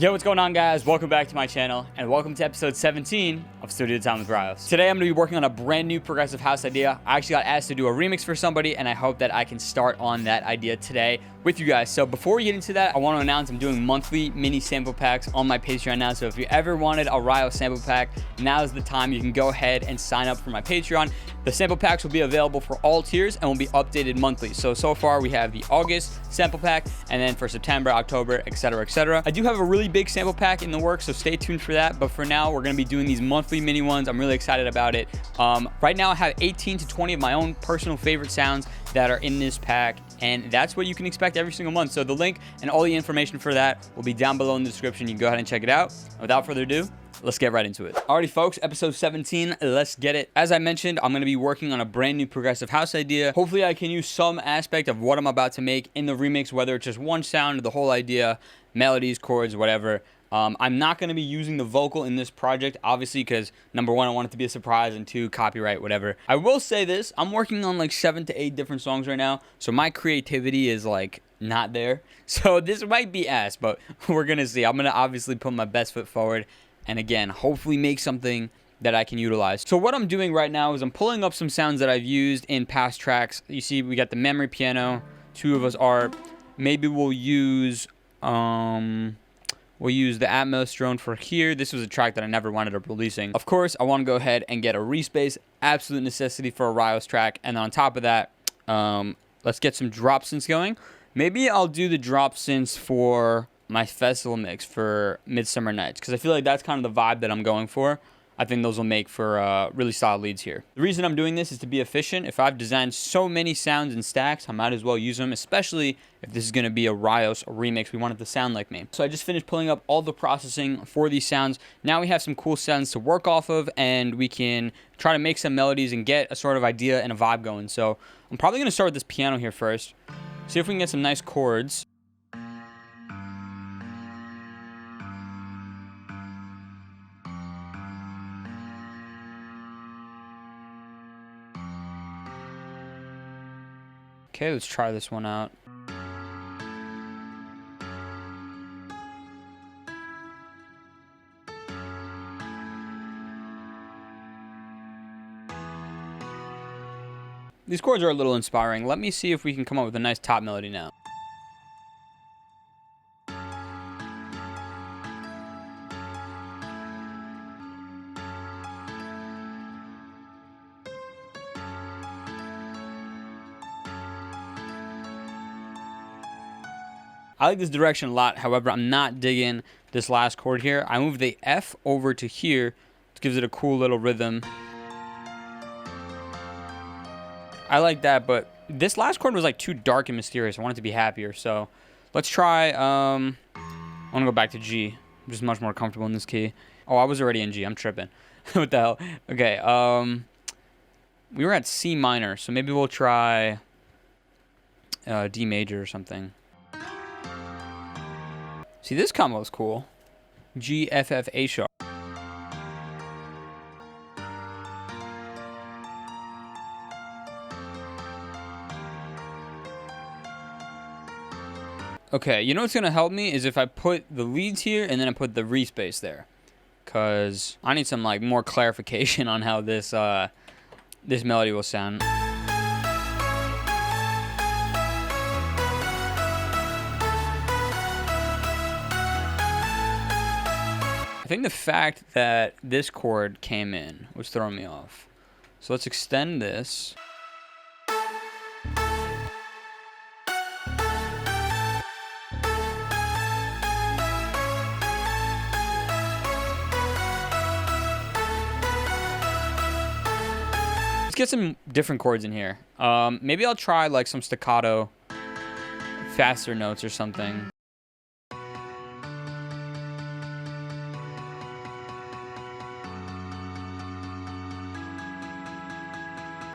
Yo, what's going on, guys? Welcome back to my channel, and welcome to episode 17 of Studio Time with Ryos. Today, I'm going to be working on a brand new progressive house idea. I actually got asked to do a remix for somebody, and I hope that I can start on that idea today with you guys. So before we get into that, I want to announce I'm doing monthly mini sample packs on my Patreon now. So if you ever wanted a Ryos sample pack, now is the time. You can go ahead and sign up for my Patreon. The sample packs will be available for all tiers and will be updated monthly. So far we have the August sample pack, and then for September, October, etc., etc. I do have a really big sample pack in the works, so stay tuned for that. But for now, we're going to be doing these monthly mini ones. I'm really excited about it. Right now, I have 18 to 20 of my own personal favorite sounds that are in this pack, and that's what you can expect every single month. So the link and all the information for that will be down below in the description. You can go ahead and check it out. Without further ado, let's get right into it. Alrighty, folks, episode 17, let's get it. As I mentioned, I'm going to be working on a brand new progressive house idea. Hopefully, I can use some aspect of what I'm about to make in the remix, whether it's just one sound or the whole idea, melodies, chords, whatever. I'm not going to be using the vocal in this project, obviously, because number one, I want it to be a surprise, and two, copyright, whatever. I will say this, I'm working on like 7 to 8 different songs right now, so my creativity is like not there. So this might be ass, but we're going to see. I'm going to obviously put my best foot forward, and again, hopefully make something that I can utilize. So what I'm doing right now is I'm pulling up some sounds that I've used in past tracks. You see, we got the memory piano, 2 of us are. Maybe we'll use the Atmos drone for here. This was a track that I never wound up releasing. Of course, I want to go ahead and get a respace, absolute necessity for a Ryos track. And then on top of that, let's get some drop synths going. Maybe I'll do the drop synths for my festival mix for Midsummer Nights, because I feel like that's kind of the vibe that I'm going for. I think those will make for really solid leads here. The reason I'm doing this is to be efficient. If I've designed so many sounds and stacks, I might as well use them, especially if this is going to be a Ryos remix. We want it to sound like me. So I just finished pulling up all the processing for these sounds. Now we have some cool sounds to work off of, and we can try to make some melodies and get a sort of idea and a vibe going. So I'm probably going to start with this piano here first. See if we can get some nice chords. Okay, let's try this one out. These chords are a little inspiring. Let me see if we can come up with a nice top melody now. I like this direction a lot. However, I'm not digging this last chord here. I moved the F over to here. It gives it a cool little rhythm. I like that, but this last chord was like too dark and mysterious. I want it to be happier. So let's try, I want to go back to G. I'm just much more comfortable in this key. Oh, I was already in G. I'm tripping. What the hell? Okay, we were at C minor, so maybe we'll try D major or something. See, this combo is cool. G, F, F, A sharp. Okay, you know what's going to help me is if I put the leads here and then I put the respace there. Because I need some like more clarification on how this this melody will sound. I think the fact that this chord came in was throwing me off. So let's extend this. Let's get some different chords in here. Maybe I'll try like some staccato, faster notes or something.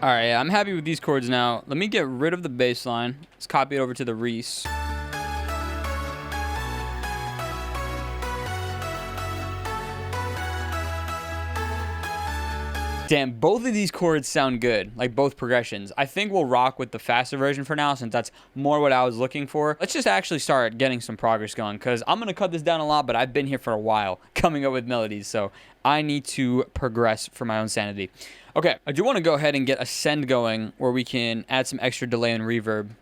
All right, I'm happy with these chords now. Let me get rid of the bass line. Let's copy it over to the Ryos. Damn, both of these chords sound good, like both progressions. I think we'll rock with the faster version for now, since that's more what I was looking for. Let's just actually start getting some progress going, because I'm going to cut this down a lot, but I've been here for a while coming up with melodies, so I need to progress for my own sanity. Okay, I do want to go ahead and get a send going where we can add some extra delay and reverb.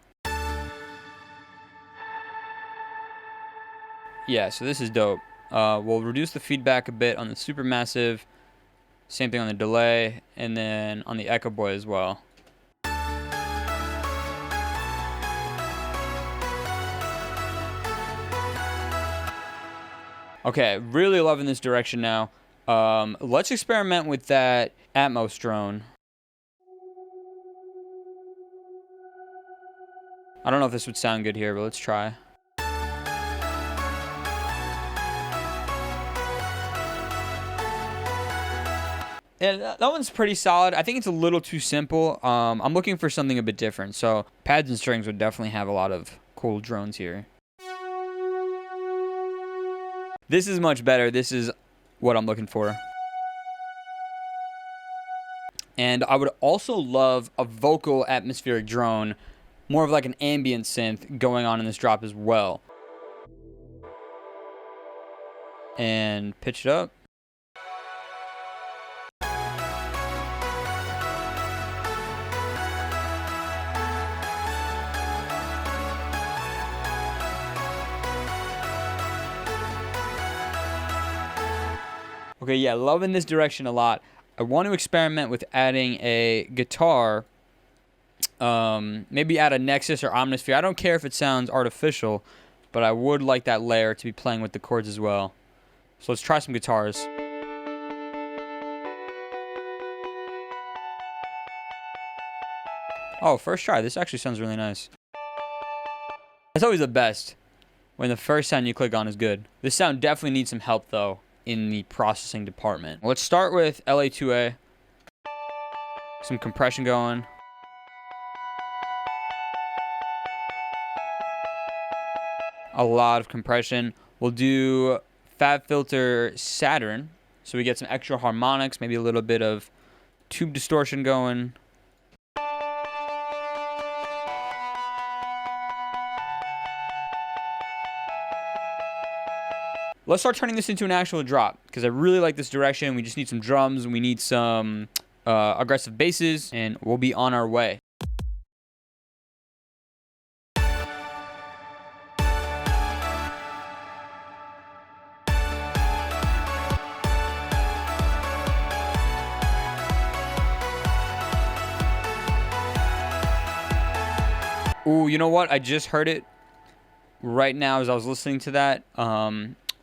Yeah, so this is dope. We'll reduce the feedback a bit on the supermassive. Same thing on the delay, and then on the Echo Boy as well. Okay, really loving this direction now. Let's experiment with that Atmos drone. I don't know if this would sound good here, but let's try. Yeah, that one's pretty solid. I think it's a little too simple. I'm looking for something a bit different. So pads and strings would definitely have a lot of cool drones here. This is much better. This is what I'm looking for. And I would also love a vocal atmospheric drone, more of like an ambient synth going on in this drop as well. And pitch it up. Okay, yeah, loving this direction a lot. I want to experiment with adding a guitar. Maybe add a Nexus or Omnisphere. I don't care if it sounds artificial, but I would like that layer to be playing with the chords as well. So let's try some guitars. Oh, first try. This actually sounds really nice. That's always the best, when the first sound you click on is good. This sound definitely needs some help, though, in the processing department. Let's start with LA2A. Some compression going. A lot of compression. We'll do Fab Filter Saturn, so we get some extra harmonics, maybe a little bit of tube distortion going. Let's start turning this into an actual drop, because I really like this direction. We just need some drums, and we need some aggressive basses, and we'll be on our way. Ooh, you know what? I just heard it right now as I was listening to that.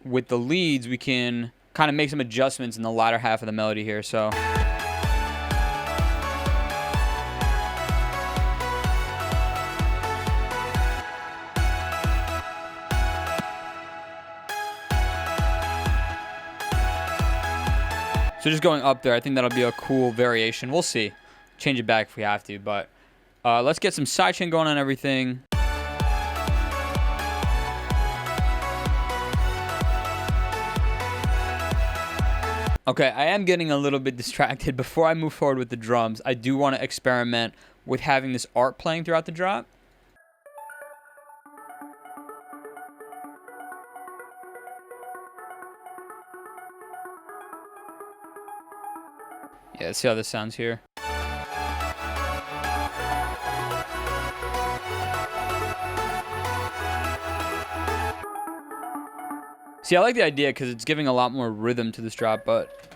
With the leads, we can kind of make some adjustments in the latter half of the melody here. So just going up there, I think that'll be a cool variation. We'll see. Change it back if we have to, but let's get some sidechain going on everything. Okay, I am getting a little bit distracted. Before I move forward with the drums, I do want to experiment with having this art playing throughout the drop. Yeah, let's see how this sounds here. See, I like the idea because it's giving a lot more rhythm to this drop, but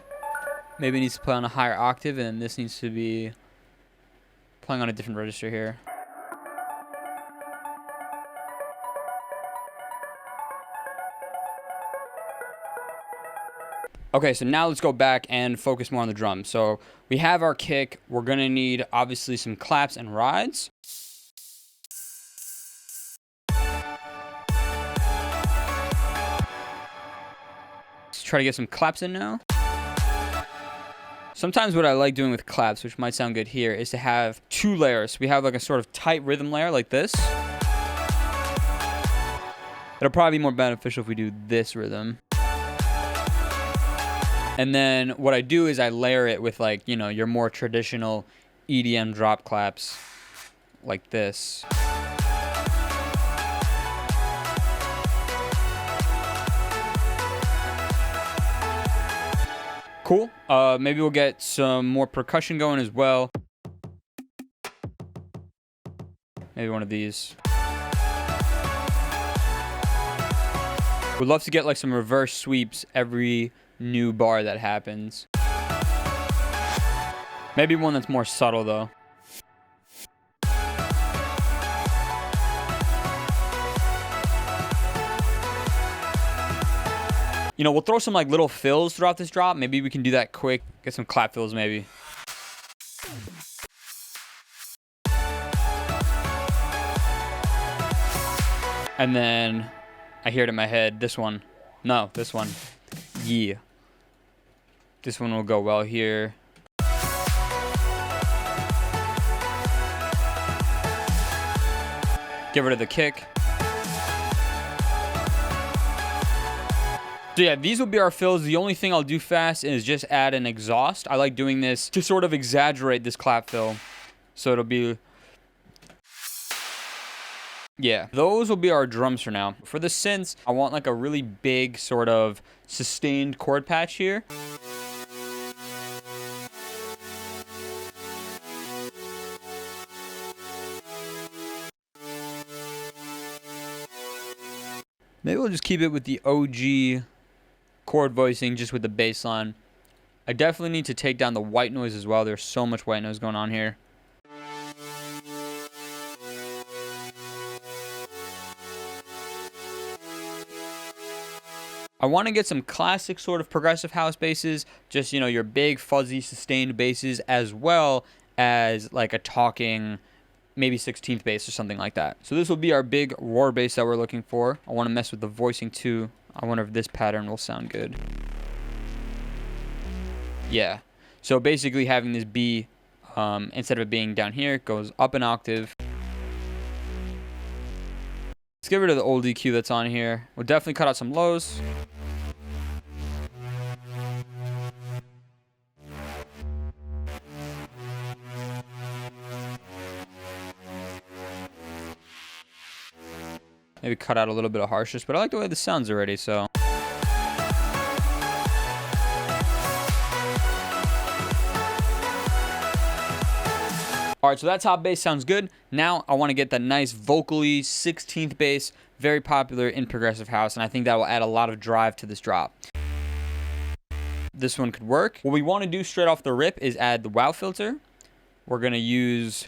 maybe it needs to play on a higher octave, and this needs to be playing on a different register here. Okay, so now let's go back and focus more on the drums. So we have our kick. We're going to need, obviously, some claps and rides. Try to get some claps in now. Sometimes what I like doing with claps, which might sound good here, is to have two layers. We have like a sort of tight rhythm layer like this. It'll probably be more beneficial if we do this rhythm. And then what I do is I layer it with, like, you know, your more traditional EDM drop claps like this. Cool. Maybe we'll get some more percussion going as well. Maybe one of these. Would love to get like some reverse sweeps every new bar that happens. Maybe one that's more subtle though. You know, we'll throw some like little fills throughout this drop. Maybe we can do that quick. Get some clap fills maybe. And then I hear it in my head. This one. No, this one. Yeah. This one will go well here. Get rid of the kick. So yeah, these will be our fills. The only thing I'll do fast is just add an exhaust. I like doing this to sort of exaggerate this clap fill. So it'll be... Yeah, those will be our drums for now. For the synths, I want like a really big sort of sustained chord patch here. Maybe we'll just keep it with the OG chord voicing, just with the bass line. I definitely need to take down the white noise as well. There's so much white noise going on here. I want to get some classic sort of progressive house basses, just, you know, your big fuzzy sustained basses, as well as like a talking maybe 16th bass or something like that. So this will be our big roar bass that we're looking for. I want to mess with the voicing too. I wonder if this pattern will sound good. Yeah. So basically having this be, instead of it being down here, it goes up an octave. Let's get rid of the old EQ that's on here. We'll definitely cut out some lows. Maybe cut out a little bit of harshness, but I like the way this sounds already, so. All right, so that top bass sounds good. Now I want to get that nice vocally 16th bass, very popular in progressive house, and I think that will add a lot of drive to this drop. This one could work. What we want to do straight off the rip is add the wow filter. We're going to use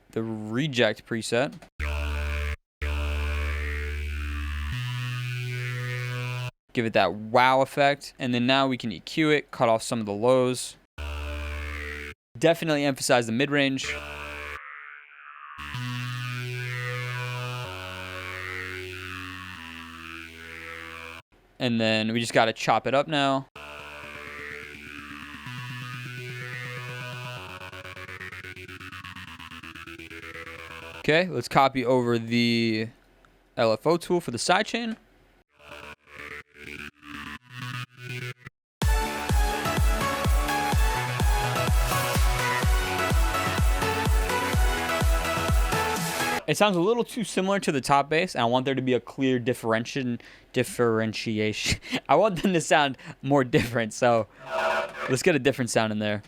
the reject preset. Give it that wow effect, and then now we can EQ it, cut off some of the lows. Definitely emphasize the mid-range. And then we just got to chop it up now. Okay, let's copy over the LFO tool for the sidechain. It sounds a little too similar to the top bass, and I want there to be a clear differentiation. I want them to sound more different, so let's get a different sound in there.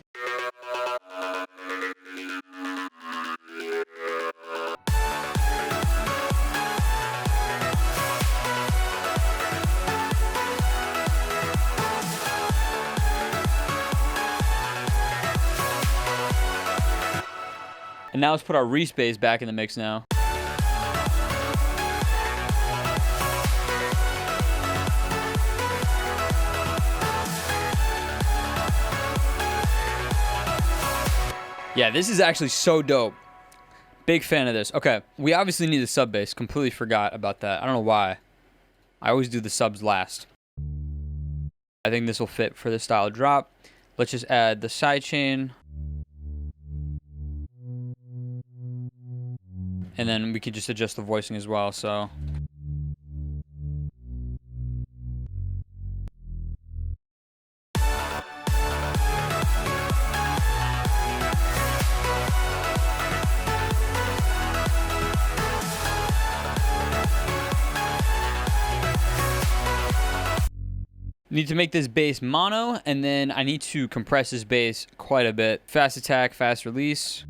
And now let's put our respace back in the mix now. Yeah, this is actually so dope. Big fan of this. Okay, we obviously need a sub bass. Completely forgot about that. I don't know why. I always do the subs last. I think this will fit for this style drop. Let's just add the sidechain. And then we can just adjust the voicing as well, so. Need to make this bass mono, and then I need to compress this bass quite a bit. Fast attack, fast release.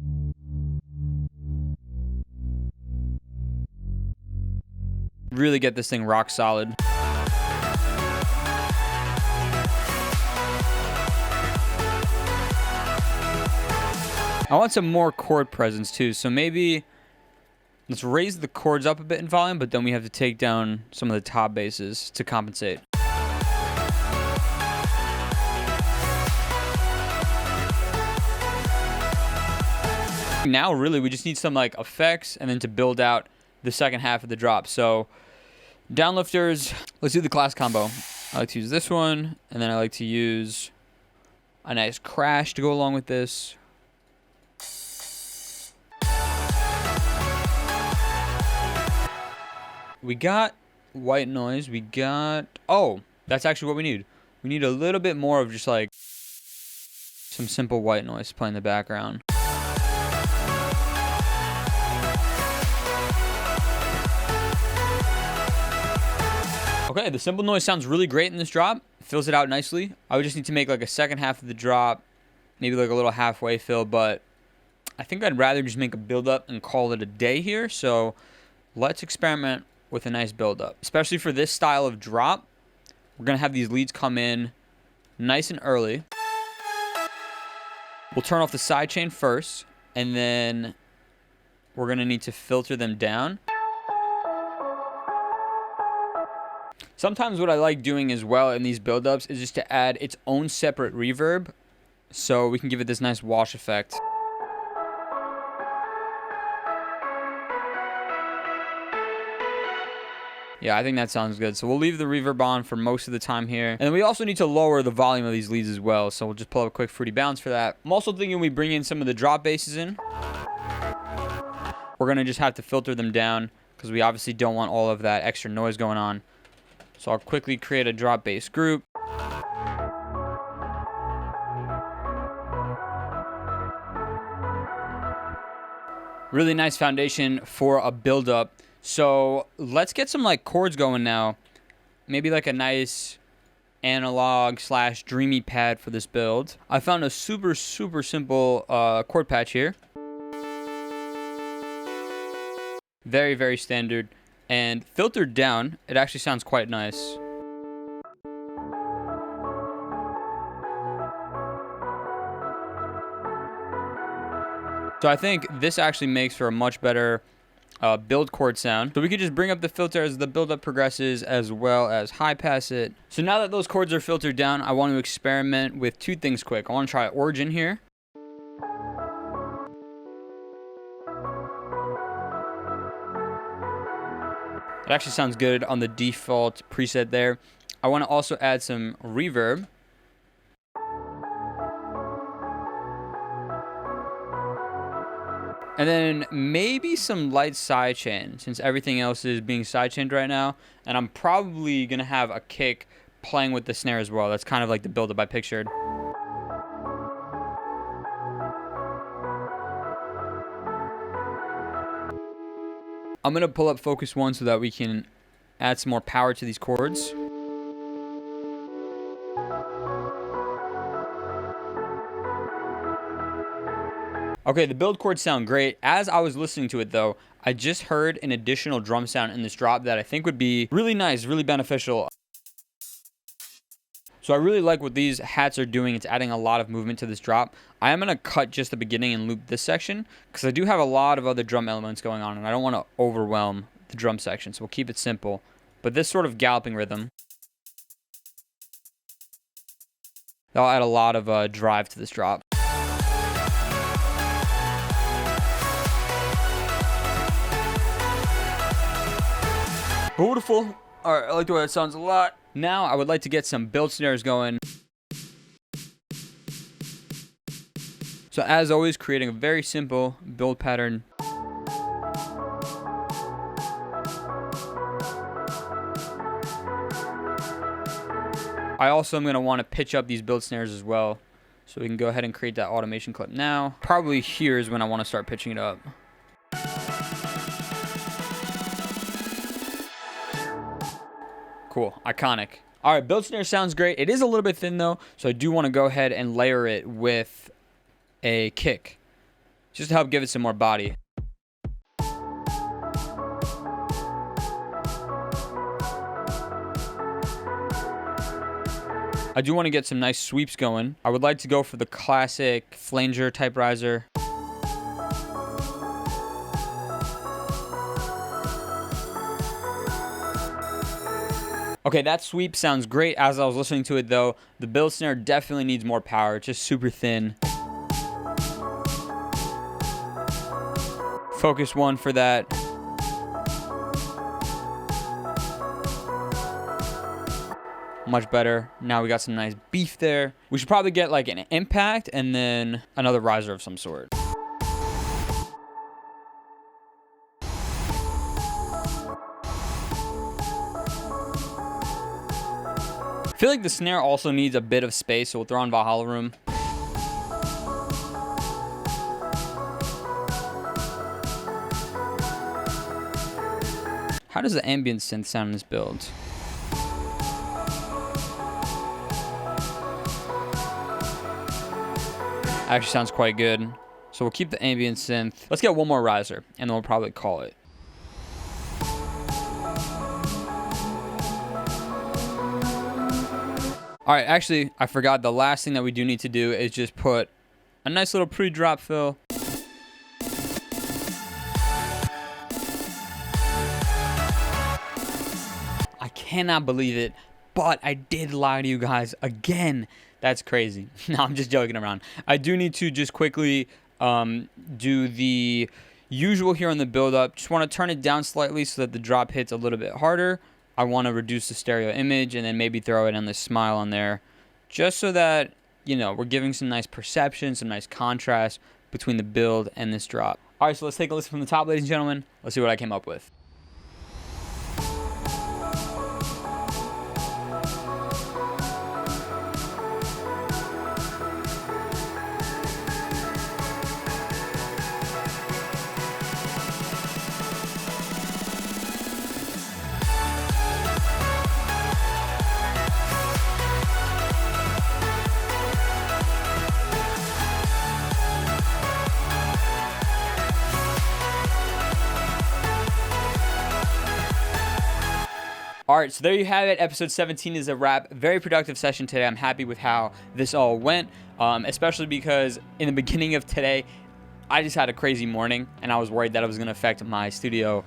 Really get this thing rock solid. I want some more chord presence too, so maybe let's raise the chords up a bit in volume, but then we have to take down some of the top basses to compensate. Now really we just need some like effects and then to build out the second half of the drop. So downlifters, let's do the class combo. I like to use this one, and then I like to use a nice crash to go along with this. We got white noise. We got... Oh, that's actually what we need. We need a little bit more of just like some simple white noise playing in the background. Okay, the simple noise sounds really great in this drop. Fills it out nicely. I would just need to make like a second half of the drop, maybe like a little halfway fill, but I think I'd rather just make a build-up and call it a day here. So let's experiment with a nice build-up. Especially for this style of drop, we're going to have these leads come in nice and early. We'll turn off the sidechain first, and then we're going to need to filter them down. Sometimes what I like doing as well in these build-ups is just to add its own separate reverb, so we can give it this nice wash effect. Yeah, I think that sounds good. So we'll leave the reverb on for most of the time here. And then we also need to lower the volume of these leads as well. So we'll just pull up a quick fruity bounce for that. I'm also thinking we bring in some of the drop basses in. We're going to just have to filter them down because we obviously don't want all of that extra noise going on. So I'll quickly create a drop bass group. Really nice foundation for a build-up. So let's get some like chords going now. Maybe like a nice analog / dreamy pad for this build. I found a super simple chord patch here. Very, very standard. And filtered down, it actually sounds quite nice. So I think this actually makes for a much better build chord sound. So we could just bring up the filter as the build up progresses, as well as high pass it. So now that those chords are filtered down, I want to experiment with two things quick. I want to try origin here. It actually sounds good on the default preset there. I want to also add some reverb. And then maybe some light sidechain, since everything else is being sidechained right now. And I'm probably going to have a kick playing with the snare as well. That's kind of like the build-up I pictured. I'm going to pull up Focus 1 so that we can add some more power to these chords. Okay, the build chords sound great. As I was listening to it though, I just heard an additional drum sound in this drop that I think would be really nice, really beneficial. So I really like what these hats are doing. It's adding a lot of movement to this drop. I am going to cut just the beginning and loop this section because I do have a lot of other drum elements going on and I don't want to overwhelm the drum section. So we'll keep it simple. But this sort of galloping rhythm, that'll add a lot of drive to this drop. Beautiful. All right, I like the way that sounds a lot. Now I would like to get some build snares going. So as always, creating a very simple build pattern. I also am going to want to pitch up these build snares as well. So we can go ahead and create that automation clip now. Probably here is when I want to start pitching it up. Cool, iconic. All right, build snare sounds great. It is a little bit thin though, so I do want to go ahead and layer it with a kick just to help give it some more body. I do want to get some nice sweeps going. I would like to go for the classic flanger type riser. Okay, that sweep sounds great. As I was listening to it though, the build snare definitely needs more power. It's just super thin. Focus 1 for that. Much better. Now we got some nice beef there. We should probably get like an impact and then another riser of some sort. I feel like the snare also needs a bit of space, so we'll throw on Valhalla Room. How does the ambient synth sound in this build? Actually sounds quite good. So we'll keep the ambient synth. Let's get one more riser, and then we'll probably call it. All right, actually, I forgot the last thing that we do need to do is just put a nice little pre-drop fill. I cannot believe it, but I did lie to you guys again. That's crazy. No, I'm just joking around. I do need to just quickly do the usual here on the build-up. Just want to turn it down slightly so that the drop hits a little bit harder. I want to reduce the stereo image and then maybe throw it on this smile on there just so that, you know, we're giving some nice perception, some nice contrast between the build and this drop. All right, so let's take a listen from the top, ladies and gentlemen. Let's see what I came up with. All right, so there you have it. Episode 17 is a wrap. Very productive session today. I'm happy with how this all went, especially because in the beginning of today, I just had a crazy morning, and I was worried that it was going to affect my studio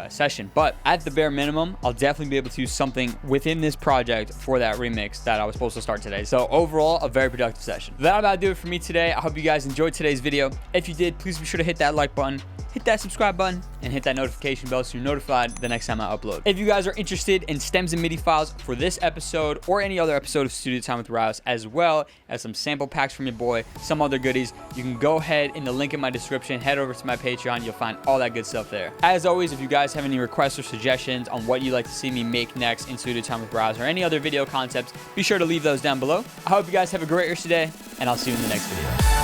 session. But at the bare minimum, I'll definitely be able to use something within this project for that remix that I was supposed to start today. So overall, a very productive session. That'll about do it for me today. I hope you guys enjoyed today's video. If you did, please be sure to hit that like button, hit that subscribe button, and hit that notification bell so you're notified the next time I upload. If you guys are interested in stems and MIDI files for this episode or any other episode of Studio Time with Ryos, as well as some sample packs from your boy, some other goodies, you can go ahead in the link in my description, head over to my Patreon, you'll find all that good stuff there. As always, if you guys have any requests or suggestions on what you'd like to see me make next in Studio Time with Ryos or any other video concepts, be sure to leave those down below. I hope you guys have a great rest of your day, and I'll see you in the next video.